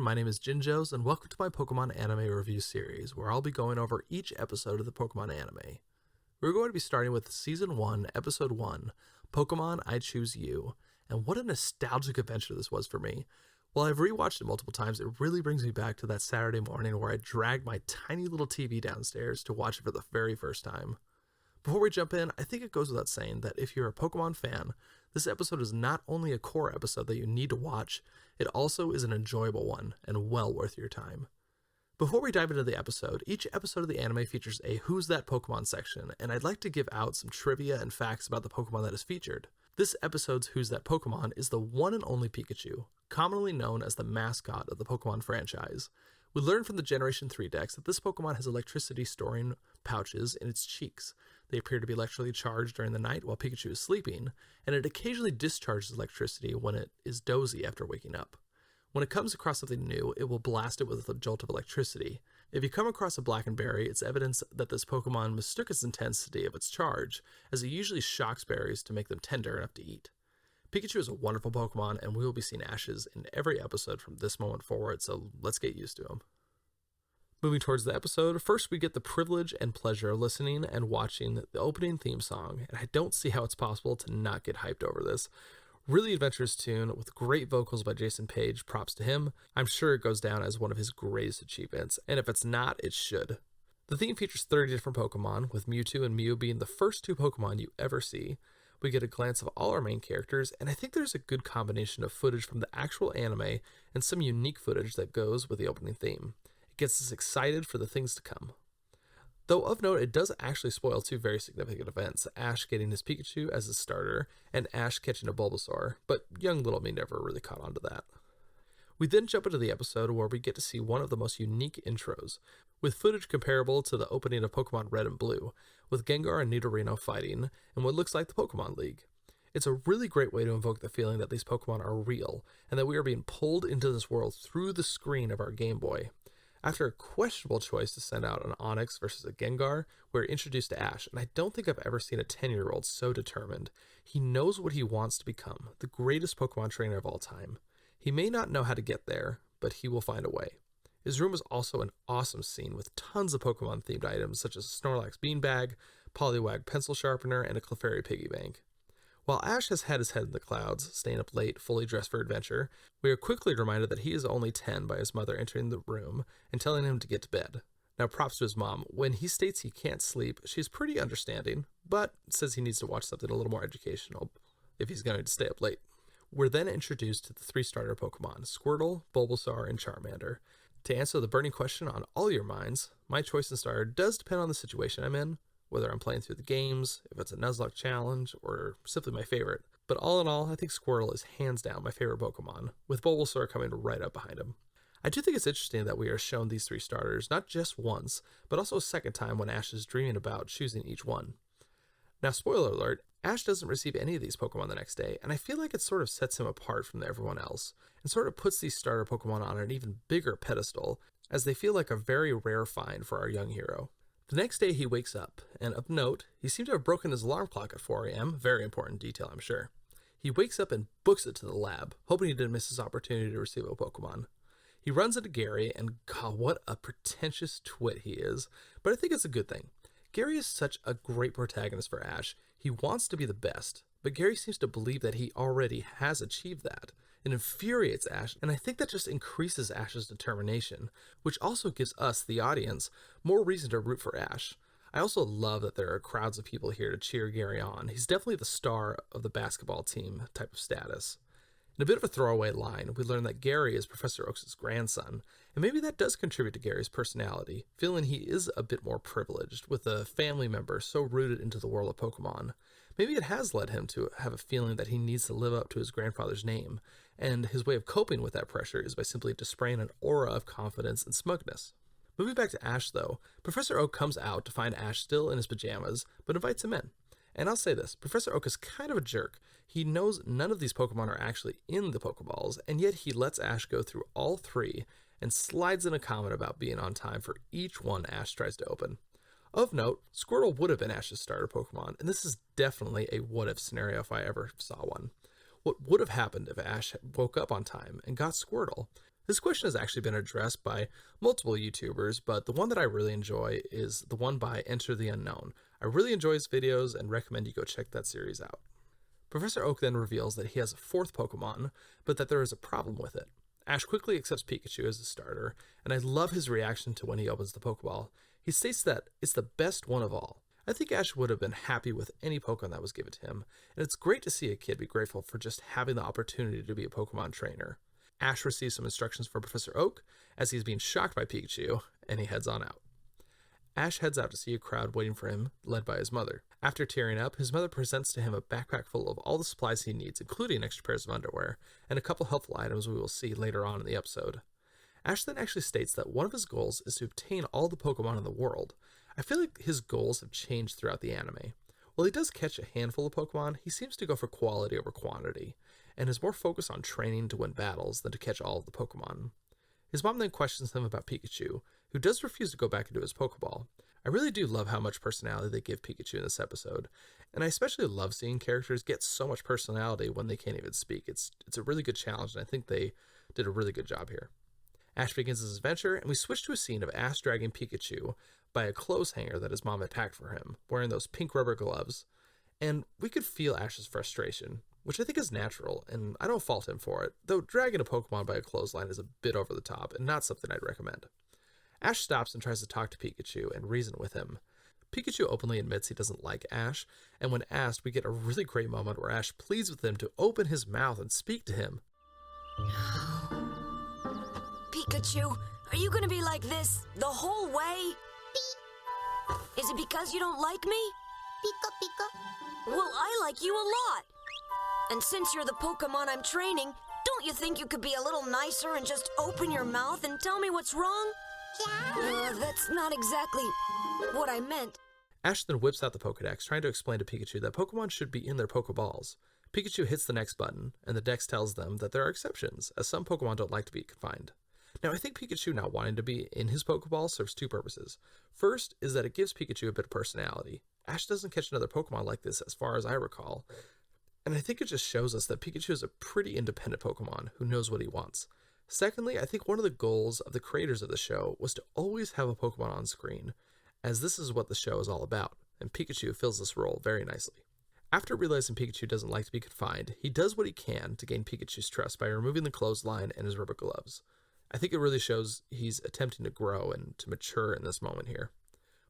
my name is Jinjoz, and welcome to my Pokemon anime review series, where I'll be going over each episode of the Pokemon anime. We're going to be starting with Season 1, Episode 1, Pokemon I Choose You, and what a nostalgic adventure this was for me. While I've rewatched it multiple times, it really brings me back to that Saturday morning where I dragged my tiny little TV downstairs to watch it for the very first time. Before we jump in, I think it goes without saying that if you're a Pokemon fan, this episode is not only a core episode that you need to watch, it also is an enjoyable one and well worth your time. Before we dive into the episode, each episode of the anime features a Who's That Pokemon section, and I'd like to give out some trivia and facts about the Pokemon that is featured. This episode's Who's That Pokemon is the one and only Pikachu, commonly known as the mascot of the Pokemon franchise. We learn from the Generation 3 decks that this Pokemon has electricity storing pouches in its cheeks. They appear to be electrically charged during the night while Pikachu is sleeping, and it occasionally discharges electricity when it is dozy after waking up. When it comes across something new, it will blast it with a jolt of electricity. If you come across a blackened berry, it's evidence that this Pokemon mistook its intensity of its charge, as it usually shocks berries to make them tender enough to eat. Pikachu is a wonderful Pokemon, and we will be seeing Ash's in every episode from this moment forward, so let's get used to him. Moving towards the episode, first we get the privilege and pleasure of listening and watching the opening theme song, and I don't see how it's possible to not get hyped over this. Really adventurous tune with great vocals by Jason Page, props to him. I'm sure it goes down as one of his greatest achievements, and if it's not, it should. The theme features 30 different Pokemon, with Mewtwo and Mew being the first two Pokemon you ever see. We get a glance of all our main characters, and I think there's a good combination of footage from the actual anime and some unique footage that goes with the opening theme. It gets us excited for the things to come. Though of note, it does actually spoil two very significant events, Ash getting his Pikachu as his starter, and Ash catching a Bulbasaur, but young little me never really caught on to that. We then jump into the episode where we get to see one of the most unique intros, with footage comparable to the opening of Pokemon Red and Blue, with Gengar and Nidorino fighting in what looks like the Pokemon League. It's a really great way to invoke the feeling that these Pokemon are real, and that we are being pulled into this world through the screen of our Game Boy. After a questionable choice to send out an Onix versus a Gengar, we're introduced to Ash, and I don't think I've ever seen a 10-year-old so determined. He knows what he wants to become, the greatest Pokemon trainer of all time. He may not know how to get there, but he will find a way. His room is also an awesome scene with tons of Pokemon-themed items such as a Snorlax beanbag, Poliwag pencil sharpener, and a Clefairy piggy bank. While Ash has had his head in the clouds, staying up late, fully dressed for adventure, we are quickly reminded that he is only 10 by his mother entering the room and telling him to get to bed. Now props to his mom. When he states he can't sleep, she's pretty understanding, but says he needs to watch something a little more educational if he's going to stay up late. We're then introduced to the three starter Pokemon, Squirtle, Bulbasaur, and Charmander. To answer the burning question on all your minds, my choice in starter does depend on the situation I'm in, whether I'm playing through the games, if it's a Nuzlocke challenge, or simply my favorite. But all in all, I think Squirtle is hands down my favorite Pokemon, with Bulbasaur coming right up behind him. I do think it's interesting that we are shown these three starters not just once, but also a second time when Ash is dreaming about choosing each one. Now, spoiler alert, Ash doesn't receive any of these Pokemon the next day, and I feel like it sort of sets him apart from everyone else, and sort of puts these starter Pokemon on an even bigger pedestal, as they feel like a very rare find for our young hero. The next day he wakes up, and of note, he seemed to have broken his alarm clock at 4 a.m., very important detail I'm sure. He wakes up and books it to the lab, hoping he didn't miss his opportunity to receive a Pokemon. He runs into Gary, and God, what a pretentious twit he is, but I think it's a good thing. Gary is such a great protagonist for Ash. He wants to be the best, but Gary seems to believe that he already has achieved that. It infuriates Ash, and I think that just increases Ash's determination, which also gives us, the audience, more reason to root for Ash. I also love that there are crowds of people here to cheer Gary on. He's definitely the star of the basketball team type of status. In a bit of a throwaway line, we learn that Gary is Professor Oak's grandson, and maybe that does contribute to Gary's personality, feeling he is a bit more privileged, with a family member so rooted into the world of Pokemon. Maybe it has led him to have a feeling that he needs to live up to his grandfather's name, and his way of coping with that pressure is by simply displaying an aura of confidence and smugness. Moving back to Ash though, Professor Oak comes out to find Ash still in his pajamas, but invites him in. And I'll say this, Professor Oak is kind of a jerk. He knows none of these Pokemon are actually in the Pokeballs, and yet he lets Ash go through all three and slides in a comment about being on time for each one Ash tries to open. Of note, Squirtle would have been Ash's starter Pokemon, and this is definitely a what-if scenario if I ever saw one. What would have happened if Ash woke up on time and got Squirtle? This question has actually been addressed by multiple YouTubers, but the one that I really enjoy is the one by Enter the Unknown. I really enjoy his videos and recommend you go check that series out. Professor Oak then reveals that he has a fourth Pokemon, but that there is a problem with it. Ash quickly accepts Pikachu as a starter, and I love his reaction to when he opens the Pokeball. He states that it's the best one of all. I think Ash would have been happy with any Pokemon that was given to him, and it's great to see a kid be grateful for just having the opportunity to be a Pokemon trainer. Ash receives some instructions from Professor Oak as he's being shocked by Pikachu, and he heads on out. Ash heads out to see a crowd waiting for him, led by his mother. After tearing up, his mother presents to him a backpack full of all the supplies he needs, including extra pairs of underwear, and a couple helpful items we will see later on in the episode. Ash then actually states that one of his goals is to obtain all the Pokemon in the world. I feel like his goals have changed throughout the anime. While he does catch a handful of Pokemon, he seems to go for quality over quantity, and is more focused on training to win battles than to catch all of the Pokemon. His mom then questions him about Pikachu, who does refuse to go back into his Pokeball. I really do love how much personality they give Pikachu in this episode, and I especially love seeing characters get so much personality when they can't even speak. It's a really good challenge, and I think they did a really good job here. Ash begins his adventure, and we switch to a scene of Ash dragging Pikachu by a clothes hanger that his mom had packed for him, wearing those pink rubber gloves, and we could feel Ash's frustration, which I think is natural, and I don't fault him for it, though dragging a Pokemon by a clothesline is a bit over the top and not something I'd recommend. Ash stops and tries to talk to Pikachu and reason with him. Pikachu openly admits he doesn't like Ash, and when asked, we get a really great moment where Ash pleads with him to open his mouth and speak to him. Pikachu, are you gonna be like this the whole way? Is it because you don't like me? Pika Pika. Well, I like you a lot. And since you're the Pokemon I'm training, don't you think you could be a little nicer and just open your mouth and tell me what's wrong? Yeah. That's not exactly what I meant. Ash then whips out the Pokedex, trying to explain to Pikachu that Pokemon should be in their Pokeballs. Pikachu hits the next button, and the Dex tells them that there are exceptions, as some Pokemon don't like to be confined. Now, I think Pikachu not wanting to be in his Pokeball serves two purposes. First is that it gives Pikachu a bit of personality. Ash doesn't catch another Pokemon like this as far as I recall, and I think it just shows us that Pikachu is a pretty independent Pokemon who knows what he wants. Secondly, I think one of the goals of the creators of the show was to always have a Pokemon on screen, as this is what the show is all about, and Pikachu fills this role very nicely. After realizing Pikachu doesn't like to be confined, he does what he can to gain Pikachu's trust by removing the clothesline and his rubber gloves. I think it really shows he's attempting to grow and to mature in this moment here.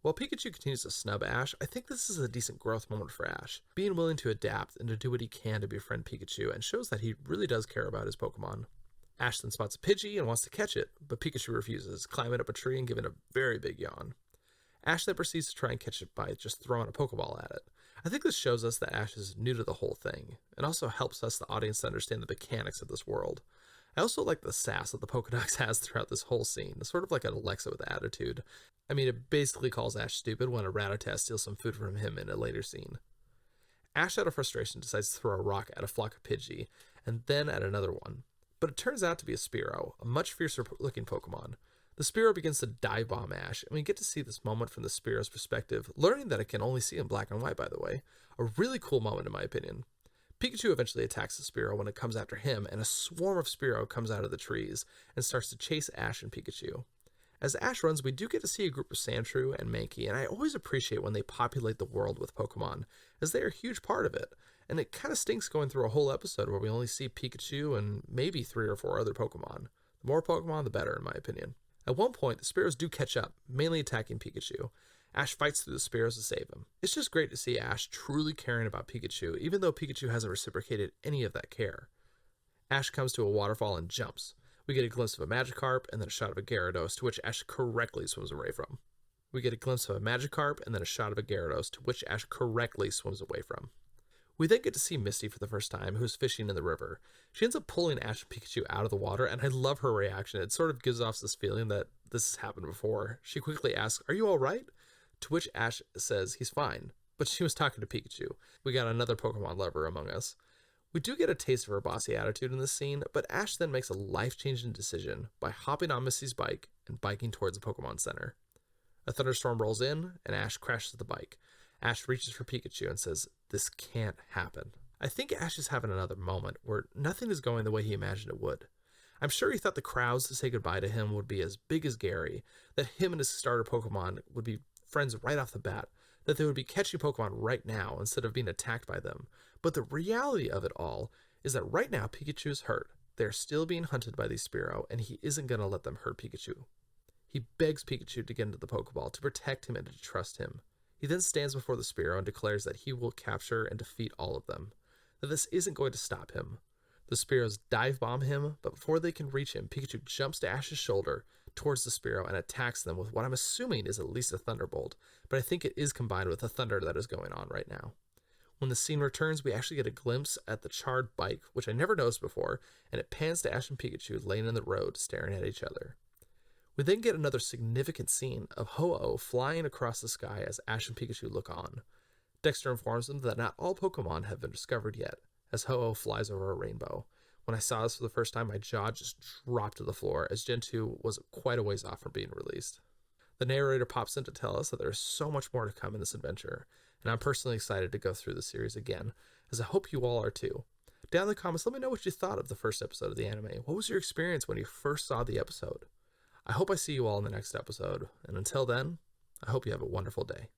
While Pikachu continues to snub Ash, I think this is a decent growth moment for Ash, being willing to adapt and to do what he can to befriend Pikachu, and shows that he really does care about his Pokemon. Ash then spots a Pidgey and wants to catch it, but Pikachu refuses, climbing up a tree and giving a very big yawn. Ash then proceeds to try and catch it by just throwing a Pokeball at it. I think this shows us that Ash is new to the whole thing, and also helps us, the audience, to understand the mechanics of this world. I also like the sass that the Pokedex has throughout this whole scene. It's sort of like an Alexa with attitude. I mean, it basically calls Ash stupid when a Rattata steals some food from him in a later scene. Ash, out of frustration, decides to throw a rock at a flock of Pidgey, and then at another one. But it turns out to be a Spearow, a much fiercer looking Pokemon. The Spearow begins to dive bomb Ash, and we get to see this moment from the Spearow's perspective, learning that it can only see in black and white, by the way. A really cool moment in my opinion. Pikachu eventually attacks the Spearow when it comes after him, and a swarm of Spearow comes out of the trees and starts to chase Ash and Pikachu. As Ash runs, we do get to see a group of Sandshrew and Mankey, and I always appreciate when they populate the world with Pokemon, as they are a huge part of it. And it kind of stinks going through a whole episode where we only see Pikachu and maybe 3 or 4 other Pokemon. The more Pokemon, the better, in my opinion. At one point, the Spearows do catch up, mainly attacking Pikachu. Ash fights through the Spearows to save him. It's just great to see Ash truly caring about Pikachu, even though Pikachu hasn't reciprocated any of that care. Ash comes to a waterfall and jumps. We get a glimpse of a Magikarp and then a shot of a Gyarados, to which Ash correctly swims away from. We get a glimpse of a Magikarp and then a shot of a Gyarados, to which Ash correctly swims away from. We then get to see Misty for the first time, who's fishing in the river. She ends up pulling Ash and Pikachu out of the water, and I love her reaction. It sort of gives off this feeling that this has happened before. She quickly asks, "Are you alright?" To which Ash says he's fine, but she was talking to Pikachu. We got another Pokemon lover among us. We do get a taste of her bossy attitude in this scene, but Ash then makes a life-changing decision by hopping on Misty's bike and biking towards the Pokemon Center. A thunderstorm rolls in, and Ash crashes the bike. Ash reaches for Pikachu and says, "This can't happen." I think Ash is having another moment where nothing is going the way he imagined it would. I'm sure he thought the crowds to say goodbye to him would be as big as Gary, that him and his starter Pokemon would be friends right off the bat, that they would be catching Pokemon right now instead of being attacked by them. But the reality of it all is that right now Pikachu is hurt. They're still being hunted by these Spearow, and he isn't going to let them hurt Pikachu. He begs Pikachu to get into the Pokeball, to protect him and to trust him. He then stands before the Spearow and declares that he will capture and defeat all of them, that this isn't going to stop him. The Spearows dive bomb him, but before they can reach him, Pikachu jumps to Ash's shoulder towards the Spearow and attacks them with what I'm assuming is at least a Thunderbolt, but I think it is combined with the thunder that is going on right now. When the scene returns, we actually get a glimpse at the charred bike, which I never noticed before, and it pans to Ash and Pikachu laying in the road, staring at each other. We then get another significant scene of Ho-Oh flying across the sky as Ash and Pikachu look on. Dexter informs them that not all Pokemon have been discovered yet, as Ho-Oh flies over a rainbow. When I saw this for the first time, my jaw just dropped to the floor, as Gen 2 was quite a ways off from being released. The narrator pops in to tell us that there is so much more to come in this adventure, and I'm personally excited to go through the series again, as I hope you all are too. Down in the comments, let me know what you thought of the first episode of the anime. What was your experience when you first saw the episode? I hope I see you all in the next episode, and until then, I hope you have a wonderful day.